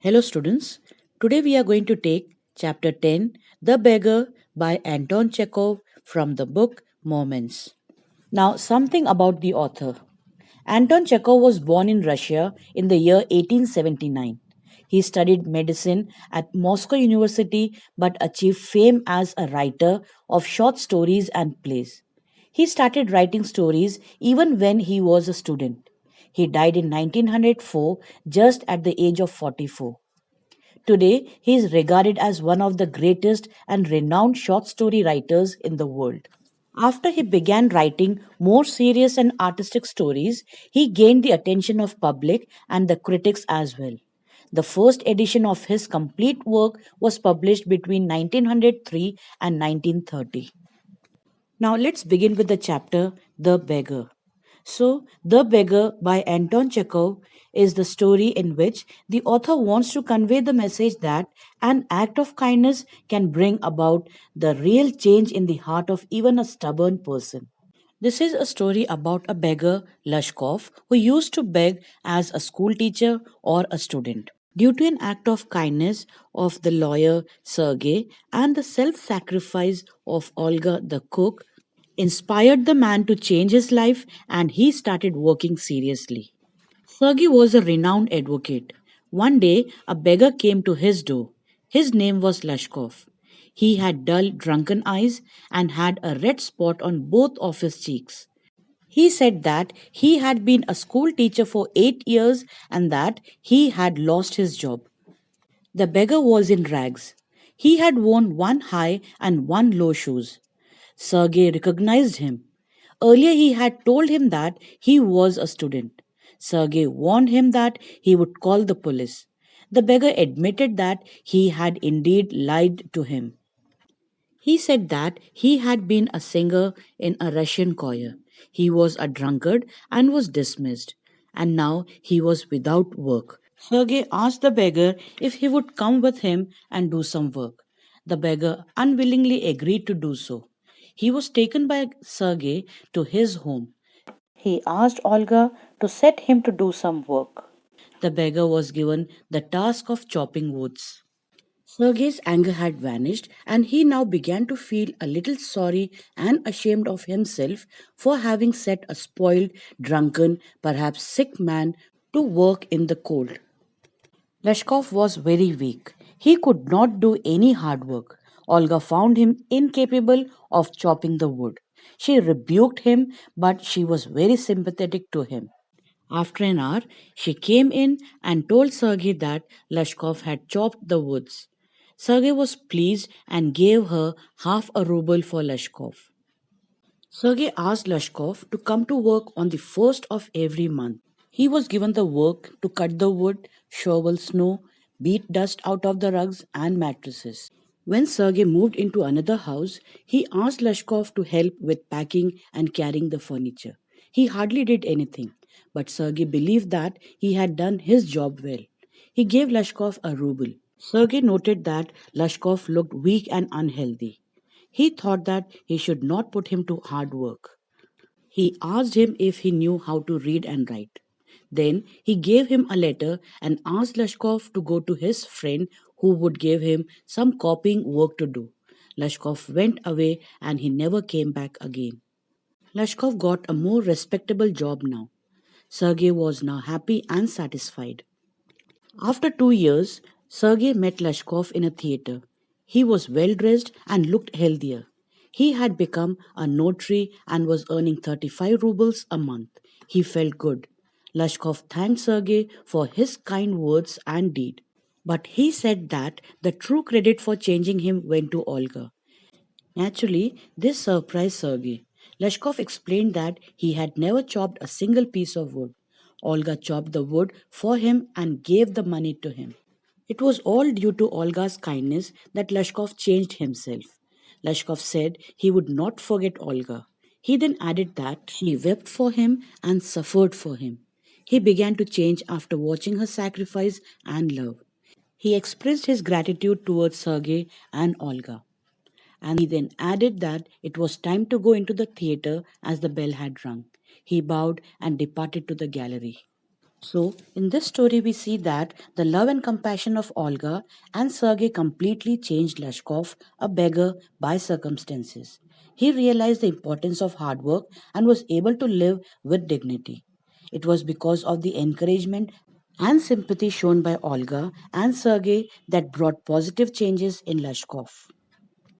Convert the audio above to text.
Hello, students. Today we are going to take chapter 10, The Beggar by Anton Chekhov from the book Moments. Now, something about the author. Anton Chekhov was born in Russia in the year 1879. He studied medicine at Moscow University but achieved fame as a writer of short stories and plays. He started writing stories even when he was a student. He died in 1904 just at the age of 44. Today, he is regarded as one of the greatest and renowned short story writers in the world. After he began writing more serious and artistic stories, he gained the attention of public and the critics as well. The first edition of his complete work was published between 1903 and 1930. Now let's begin with the chapter The Beggar. So, The Beggar by Anton Chekhov is the story in which the author wants to convey the message that an act of kindness can bring about the real change in the heart of even a stubborn person. This is a story about a beggar, Lushkov, who used to beg as a school teacher or a student. Due to an act of kindness of the lawyer Sergey and the self sacrifice of Olga the cook, inspired the man to change his life and he started working seriously. Sergey was a renowned advocate. One day, a beggar came to his door. His name was Lashkov. He had dull, drunken eyes and had a red spot on both of his cheeks. He said that he had been a school teacher for 8 years and that he had lost his job. The beggar was in rags. He had worn one high and one low shoes. Sergey recognized him. Earlier, he had told him that he was a student. Sergey warned him that he would call the police. The beggar admitted that he had indeed lied to him. He said that he had been a singer in a Russian choir. He was a drunkard and was dismissed, and now he was without work. Sergey asked the beggar if he would come with him and do some work. The beggar unwillingly agreed to do so. He was taken by Sergey to his home. He asked Olga to set him to do some work. The beggar was given the task of chopping woods. Sergey's anger had vanished, and he now began to feel a little sorry and ashamed of himself for having set a spoiled, drunken, perhaps sick man to work in the cold. Lashkov was very weak. He could not do any hard work. Olga found him incapable of chopping the wood. She rebuked him, but she was very sympathetic to him. After an hour, she came in and told Sergey that Lashkov had chopped the woods. Sergey was pleased and gave her half a ruble for Lashkov. Sergey asked Lashkov to come to work on the first of every month. He was given the work to cut the wood, shovel snow, beat dust out of the rugs and mattresses. When Sergey moved into another house, he asked Lashkov to help with packing and carrying the furniture. He hardly did anything, but Sergey believed that he had done his job well. He gave Lashkov a ruble. Sergey noted that Lashkov looked weak and unhealthy. He thought that he should not put him to hard work. He asked him if he knew how to read and write. Then he gave him a letter and asked Lashkov to go to his friend who would give him some copying work to do. Lashkov went away and he never came back again. Lashkov got a more respectable job now. Sergey was now happy and satisfied. After 2 years, Sergey met Lashkov in a theater. He was well dressed and looked healthier. He had become a notary and was earning 35 rubles a month. He felt good. Lashkov thanked Sergey for his kind words and deed. But he said that the true credit for changing him went to Olga. Naturally, this surprised Sergey. Lashkov explained that he had never chopped a single piece of wood. Olga chopped the wood for him and gave the money to him. It was all due to Olga's kindness that Lashkov changed himself. Lashkov said he would not forget Olga. He then added that she wept for him and suffered for him. He began to change after watching her sacrifice and love. He expressed his gratitude towards Sergey and Olga. And he then added that it was time to go into the theater as the bell had rung. He bowed and departed to the gallery. So, in this story, we see that the love and compassion of Olga and Sergei completely changed Lashkov, a beggar, by circumstances. He realized the importance of hard work and was able to live with dignity. It was because of the encouragement and sympathy shown by Olga and Sergei that brought positive changes in Lashkov.